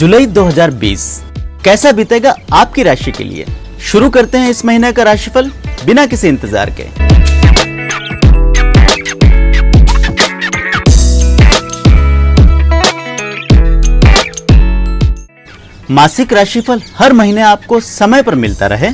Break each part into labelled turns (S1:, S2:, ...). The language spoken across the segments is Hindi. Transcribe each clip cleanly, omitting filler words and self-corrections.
S1: जुलाई 2020 कैसा बीतेगा आपकी राशि के लिए। शुरू करते हैं इस महीने का राशिफल बिना किसी इंतजार के। मासिक राशिफल हर महीने आपको समय पर मिलता रहे,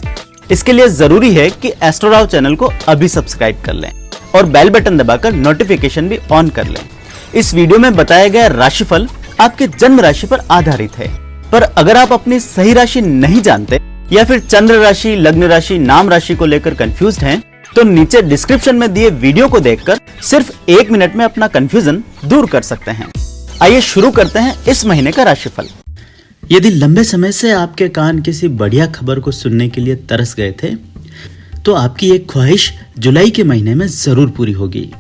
S1: इसके लिए जरूरी है कि एस्ट्रोराव चैनल को अभी सब्सक्राइब कर लें और बेल बटन दबाकर नोटिफिकेशन भी ऑन कर लें। इस वीडियो में बताया गया राशिफल आपके जन्म राशि पर आधारित है, पर अगर आप अपनी सही राशि नहीं जानते या फिर चंद्र राशि, लग्न राशि, नाम राशि को लेकर कंफ्यूज्ड हैं, तो नीचे डिस्क्रिप्शन में दिए वीडियो को देखकर सिर्फ 1 मिनट में अपना कंफ्यूजन दूर कर सकते हैं। आइए शुरू करते हैं इस महीने का राशिफल। यदि लंबे समय से आपके कान किसी बढ़िया खबर को सुनने के लिए तरस गए थे, तो आपकी एक ख्वाहिश जुलाई के महीने में जरूर पूरी होगी।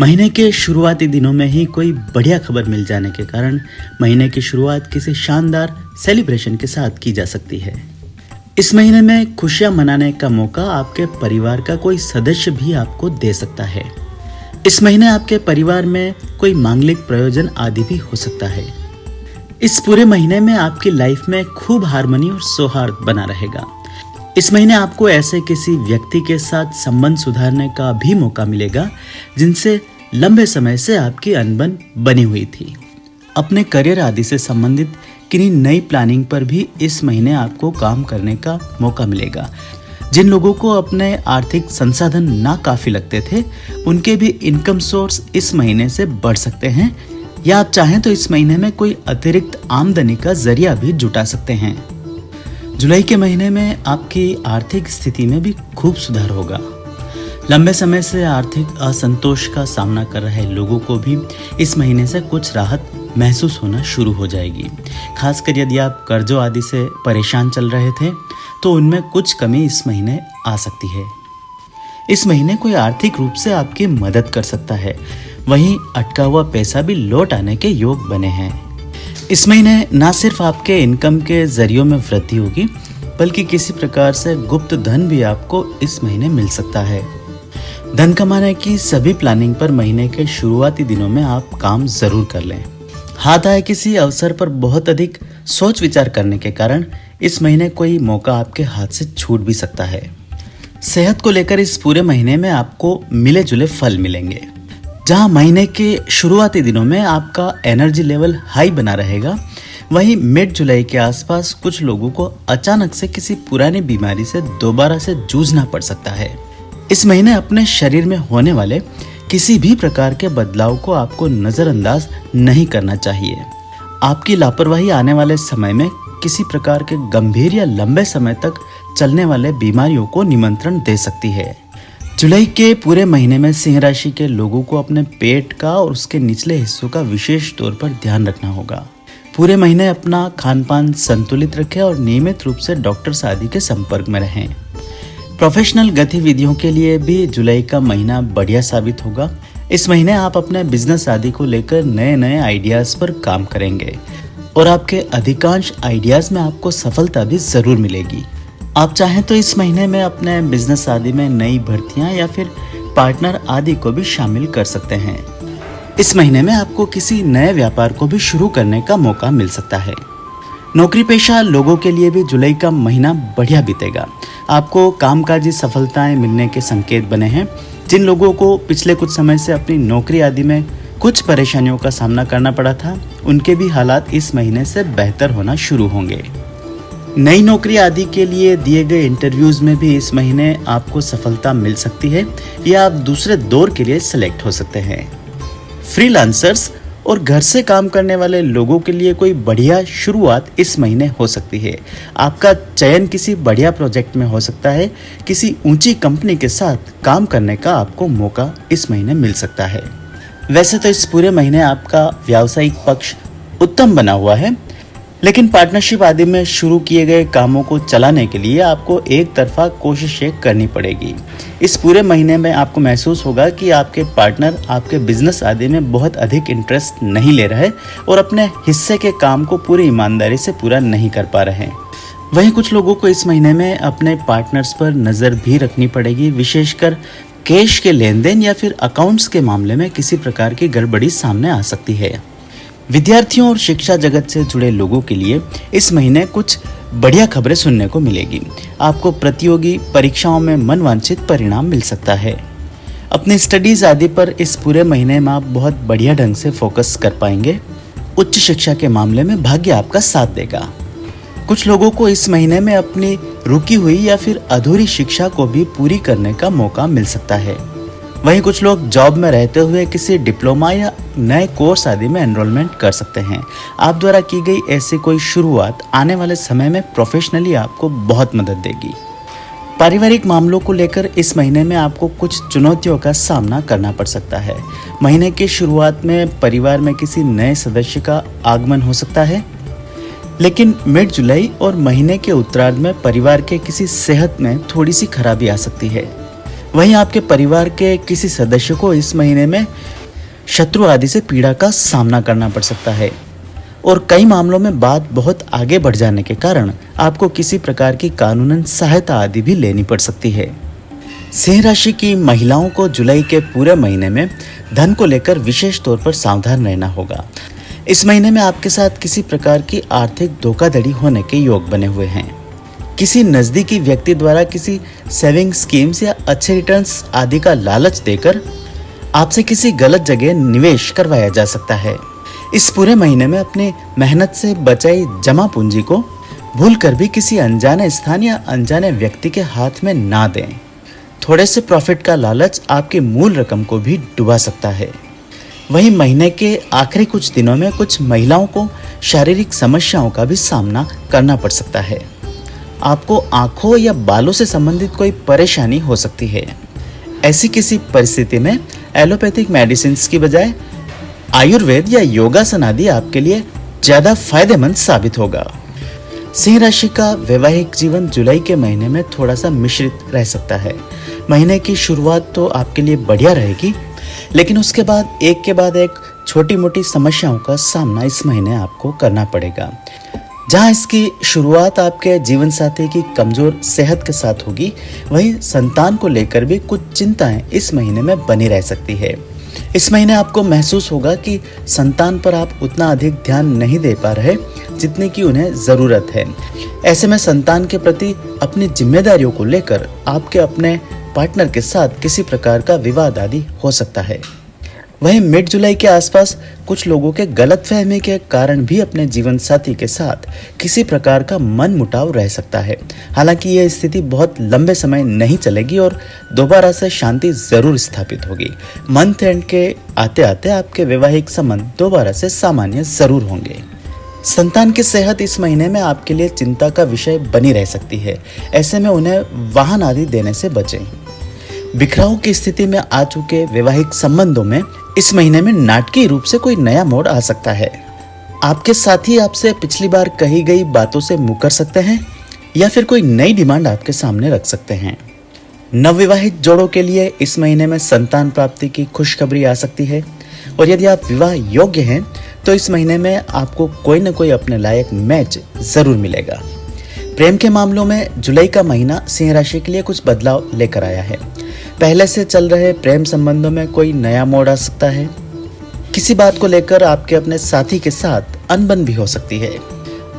S1: महीने के शुरुआती दिनों में ही कोई बढ़िया खबर मिल जाने के कारण महीने की शुरुआत किसी शानदार सेलिब्रेशन के साथ की जा सकती है। इस महीने में खुशियां मनाने का मौका आपके परिवार का कोई सदस्य भी आपको दे सकता है। इस महीने आपके परिवार में कोई मांगलिक प्रयोजन आदि भी हो सकता है। इस पूरे महीने में आपकी लाइफ में खूब हार्मनी और सौहार्द बना रहेगा। इस महीने आपको ऐसे किसी व्यक्ति के साथ संबंध सुधारने का भी मौका मिलेगा जिनसे लंबे समय से आपकी अनबन बनी हुई थी। अपने करियर आदि से संबंधित किन्हीं नई प्लानिंग पर भी इस महीने आपको काम करने का मौका मिलेगा। जिन लोगों को अपने आर्थिक संसाधन ना काफी लगते थे, उनके भी इनकम सोर्स इस महीने से बढ़ सकते हैं, या आप चाहें तो इस महीने में कोई अतिरिक्त आमदनी का जरिया भी जुटा सकते हैं। जुलाई के महीने में आपकी आर्थिक स्थिति में भी खूब सुधार होगा। लंबे समय से आर्थिक असंतोष का सामना कर रहे लोगों को भी इस महीने से कुछ राहत महसूस होना शुरू हो जाएगी। खासकर यदि आप कर्जों आदि से परेशान चल रहे थे, तो उनमें कुछ कमी इस महीने आ सकती है। इस महीने कोई आर्थिक रूप से आपकी मदद कर सकता है, वहीं अटका हुआ पैसा भी लौट आने के योग बने हैं। इस महीने न सिर्फ आपके इनकम के जरियों में वृद्धि होगी, बल्कि किसी प्रकार से गुप्त धन भी आपको इस महीने मिल सकता है। धन कमाने की सभी प्लानिंग पर महीने के शुरुआती दिनों में आप काम जरूर कर लें। हाथ आए किसी अवसर पर बहुत अधिक सोच विचार करने के कारण इस महीने कोई मौका आपके हाथ से छूट भी सकता है। सेहत को लेकर इस पूरे महीने में आपको मिले जुले फल मिलेंगे। जहां महीने के शुरुआती दिनों में आपका एनर्जी लेवल हाई बना रहेगा, वहीं मिड जुलाई के आसपास कुछ लोगों को अचानक से किसी पुरानी बीमारी से दोबारा से जूझना पड़ सकता है। इस महीने अपने शरीर में होने वाले किसी भी प्रकार के बदलाव को आपको नजरअंदाज नहीं करना चाहिए। आपकी लापरवाही आने वाले समय में किसी प्रकार के गंभीर या लंबे समय तक चलने वाले बीमारियों को निमंत्रण दे सकती है। जुलाई के पूरे महीने में सिंह राशि के लोगों को अपने पेट का और उसके निचले हिस्सों का विशेष तौर पर ध्यान रखना होगा। पूरे महीने अपना खान-पान संतुलित रखें और नियमित रूप से डॉक्टर आदि के संपर्क में रहें। प्रोफेशनल गतिविधियों के लिए भी जुलाई का महीना बढ़िया साबित होगा। इस महीने आप अपने बिजनेस आदि को लेकर नए नए आइडियाज पर काम करेंगे और आपके अधिकांश आइडियाज में आपको सफलता भी जरूर मिलेगी। आप चाहें तो इस महीने में अपने बिजनेस आदि में नई भर्तियां या फिर पार्टनर आदि को भी शामिल कर सकते हैं। इस महीने में आपको किसी नए व्यापार को भी शुरू करने का मौका मिल सकता है। नौकरी पेशा लोगों के लिए भी जुलाई का महीना बढ़िया बीतेगा। आपको कामकाजी सफलताएं मिलने के संकेत बने हैं। जिन लोगों को पिछले कुछ समय से अपनी नौकरी आदि में कुछ परेशानियों का सामना करना पड़ा था, उनके भी हालात इस महीने से बेहतर होना शुरू होंगे। नई नौकरी आदि के लिए दिए गए इंटरव्यूज में भी इस महीने आपको सफलता मिल सकती है या आप दूसरे दौर के लिए सिलेक्ट हो सकते हैं। फ्रीलांसर्स और घर से काम करने वाले लोगों के लिए कोई बढ़िया शुरुआत इस महीने हो सकती है। आपका चयन किसी बढ़िया प्रोजेक्ट में हो सकता है। किसी ऊंची कंपनी के साथ काम करने का आपको मौका इस महीने मिल सकता है। वैसे तो इस पूरे महीने आपका व्यावसायिक पक्ष उत्तम बना हुआ है, लेकिन पार्टनरशिप आदि में शुरू किए गए कामों को चलाने के लिए आपको एक तरफा कोशिशें करनी पड़ेगी। इस पूरे महीने में आपको महसूस होगा कि आपके पार्टनर आपके बिजनेस आदि में बहुत अधिक इंटरेस्ट नहीं ले रहे और अपने हिस्से के काम को पूरी ईमानदारी से पूरा नहीं कर पा रहे हैं। वहीं कुछ लोगों को इस महीने में अपने पार्टनर्स पर नज़र भी रखनी पड़ेगी। विशेषकर कैश के लेन देन या फिर अकाउंट्स के मामले में किसी प्रकार की गड़बड़ी सामने आ सकती है। विद्यार्थियों और शिक्षा जगत से जुड़े लोगों के लिए इस महीने कुछ बढ़िया खबरें सुनने को मिलेगी। आपको प्रतियोगी परीक्षाओं में मनवांछित परिणाम मिल सकता है। अपनी स्टडीज आदि पर इस पूरे महीने में आप बहुत बढ़िया ढंग से फोकस कर पाएंगे। उच्च शिक्षा के मामले में भाग्य आपका साथ देगा। कुछ लोगों को इस महीने में अपनी रुकी हुई या फिर अधूरी शिक्षा को भी पूरी करने का मौका मिल सकता है। वहीं कुछ लोग जॉब में रहते हुए किसी डिप्लोमा या नए कोर्स आदि में एनरोलमेंट कर सकते हैं। आप द्वारा की गई ऐसी कोई शुरुआत आने वाले समय में प्रोफेशनली आपको बहुत मदद देगी। पारिवारिक मामलों को लेकर इस महीने में आपको कुछ चुनौतियों का सामना करना पड़ सकता है। महीने की शुरुआत में परिवार में किसी नए सदस्य का आगमन हो सकता है, लेकिन मिड जुलाई और महीने के उत्तरार्ध में परिवार के किसी सेहत में थोड़ी सी खराबी आ सकती है। वहीं आपके परिवार के किसी सदस्य को इस महीने में शत्रु आदि से पीड़ा का सामना करना पड़ सकता है और कई मामलों में बात बहुत आगे बढ़ जाने के कारण आपको किसी प्रकार की कानूनन सहायता आदि भी लेनी पड़ सकती है। सिंह राशि की महिलाओं को जुलाई के पूरे महीने में धन को लेकर विशेष तौर पर सावधान रहना होगा। इस महीने में आपके साथ किसी प्रकार की आर्थिक धोखाधड़ी होने के योग बने हुए हैं। किसी नजदीकी व्यक्ति द्वारा किसी सेविंग स्कीम्स या अच्छे रिटर्न्स आदि का लालच देकर आपसे किसी गलत जगह निवेश करवाया जा सकता है। इस पूरे महीने में अपनी मेहनत से बचाई जमा पूंजी को भूलकर भी किसी अनजाने स्थान या अनजाने व्यक्ति के हाथ में ना दें। थोड़े से प्रॉफिट का लालच आपकी मूल रकम को भी डुबा सकता है। वहीं महीने के आखिरी कुछ दिनों में कुछ महिलाओं को शारीरिक समस्याओं का भी सामना करना पड़ सकता है। आपको आंखों या बालों से संबंधित कोई परेशानी हो सकती है। ऐसी किसी परिस्थिति में एलोपैथिक मेडिसिन की बजाय आयुर्वेद या योगासन आदि आपके लिए ज्यादा फायदेमंद साबित होगा। सिंह राशि का वैवाहिक जीवन जुलाई के महीने में थोड़ा सा मिश्रित रह सकता है। महीने की शुरुआत तो आपके लिए बढ़िया रहेगी, लेकिन उसके बाद एक छोटी मोटी समस्याओं का सामना इस महीने आपको करना पड़ेगा। जहां इसकी शुरुआत आपके जीवन साथी की कमजोर सेहत के साथ होगी, वहीं संतान को लेकर भी कुछ चिंताएं इस महीने में बनी रह सकती है। इस महीने आपको महसूस होगा कि संतान पर आप उतना अधिक ध्यान नहीं दे पा रहे जितने की उन्हें जरूरत है। ऐसे में संतान के प्रति अपनी जिम्मेदारियों को लेकर आपके अपने पार्टनर के साथ किसी प्रकार का विवाद आदि हो सकता है। वहीं मिड जुलाई के आसपास कुछ लोगों के गलतफहमी के कारण भी अपने जीवन साथी के साथ किसी प्रकार का मनमुटाव रह सकता है। हालांकि यह स्थिति बहुत लंबे समय नहीं चलेगी और दोबारा से शांति जरूर स्थापित होगी। मंथ एंड के आते आते आपके वैवाहिक संबंध दोबारा से सामान्य जरूर होंगे। संतान की सेहत इस महीने में आपके लिए चिंता का विषय बनी रह सकती है। ऐसे में उन्हें वाहन आदि देने से बचें। बिखराव की स्थिति में आ चुके वैवाहिक संबंधों में इस महीने में नाटकीय रूप से कोई नया मोड़ आ सकता है। आपके साथी आपसे पिछली बार कही गई बातों से मुकर सकते हैं या फिर कोई नई डिमांड आपके सामने रख सकते हैं। नवविवाहित जोड़ों के लिए इस महीने में संतान प्राप्ति की खुशखबरी आ सकती है और यदि आप विवाह योग्य हैं तो इस महीने में आपको कोई न कोई अपने लायक मैच जरूर मिलेगा। प्रेम के मामलों में जुलाई का महीना सिंह राशि के लिए कुछ बदलाव लेकर आया है। पहले से चल रहे प्रेम संबंधों में कोई नया मोड़ आ सकता है। किसी बात को लेकर आपके अपने साथी के साथ अनबन भी हो सकती है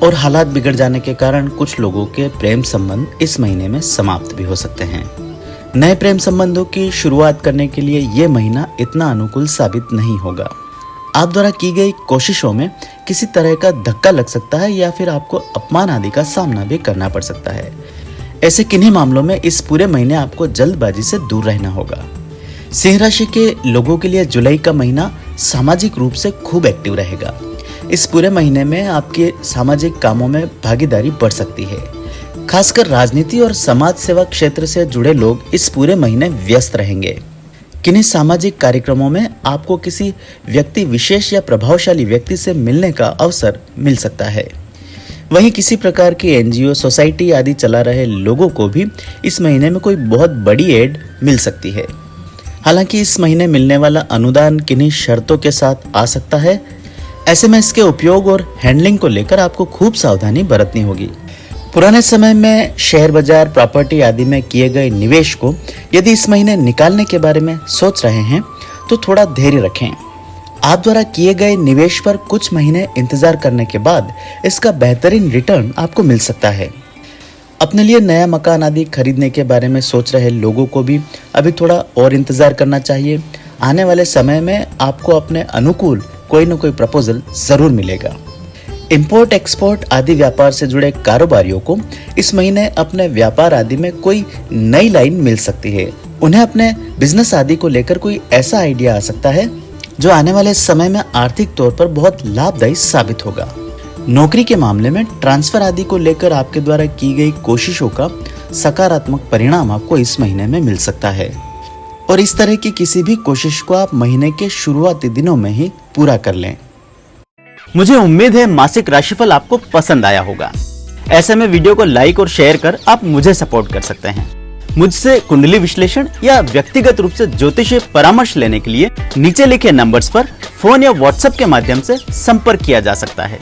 S1: और हालात बिगड़ जाने के कारण कुछ लोगों के प्रेम संबंध इस महीने में समाप्त भी हो सकते हैं। नए प्रेम संबंधों की शुरुआत करने के लिए ये महीना इतना अनुकूल साबित नहीं होगा। आप द्वारा की गई कोशिशों में किसी तरह का धक्का लग सकता है या फिर आपको अपमान आदि का सामना भी करना पड़ सकता है। ऐसे किन्हीं मामलों में इस पूरे महीने आपको जल्दबाजी से दूर रहना होगा। सिंह राशि के लोगों के लिए जुलाई का महीना सामाजिक रूप से खूब एक्टिव रहेगा। इस पूरे महीने में आपके सामाजिक कामों में भागीदारी बढ़ सकती है। खासकर राजनीति और समाज सेवा क्षेत्र से जुड़े लोग इस पूरे महीने व्यस्त रहेंगे। किन्हीं सामाजिक कार्यक्रमों में आपको किसी व्यक्ति विशेष या प्रभावशाली व्यक्ति से मिलने का अवसर मिल सकता है। वहीं किसी प्रकार की एनजीओ, सोसाइटी आदि चला रहे लोगों को भी इस महीने में कोई बहुत बड़ी एड मिल सकती है। हालांकि इस महीने मिलने वाला अनुदान किन्हीं शर्तों के साथ आ सकता है। ऐसे में इसके उपयोग और हैंडलिंग को लेकर आपको खूब सावधानी बरतनी होगी। पुराने समय में शेयर बाजार, प्रॉपर्टी आदि में किए गए निवेश को यदि इस महीने निकालने के बारे में सोच रहे हैं तो थोड़ा धैर्य रखें। आप द्वारा किए गए निवेश पर कुछ महीने इंतजार करने के बाद इसका बेहतरीन रिटर्न आपको मिल सकता है। अपने लिए नया मकान आदि खरीदने के बारे में सोच रहे लोगों को भी अभी थोड़ा और इंतजार करना चाहिए। आने वाले समय में आपको अपने अनुकूल कोई न कोई प्रपोजल जरूर मिलेगा। इंपोर्ट एक्सपोर्ट आदि व्यापार से जुड़े कारोबारियों को इस महीने अपने व्यापार आदि में कोई नई लाइन मिल सकती है। उन्हें अपने बिजनेस आदि को लेकर कोई ऐसा आइडिया आ सकता है जो आने वाले समय में आर्थिक तौर पर बहुत लाभदायी साबित होगा। नौकरी के मामले में ट्रांसफर आदि को लेकर आपके द्वारा की गई कोशिशों का सकारात्मक परिणाम आपको इस महीने में मिल सकता है और इस तरह की किसी भी कोशिश को आप महीने के शुरुआती दिनों में ही पूरा कर लें। मुझे उम्मीद है मासिक राशिफल आपको पसंद आया होगा। ऐसे में वीडियो को लाइक और शेयर कर आप मुझे सपोर्ट कर सकते हैं। मुझसे कुंडली विश्लेषण या व्यक्तिगत रूप से ज्योतिषीय परामर्श लेने के लिए नीचे लिखे नंबर्स पर फोन या व्हाट्सएप के माध्यम से संपर्क किया जा सकता है।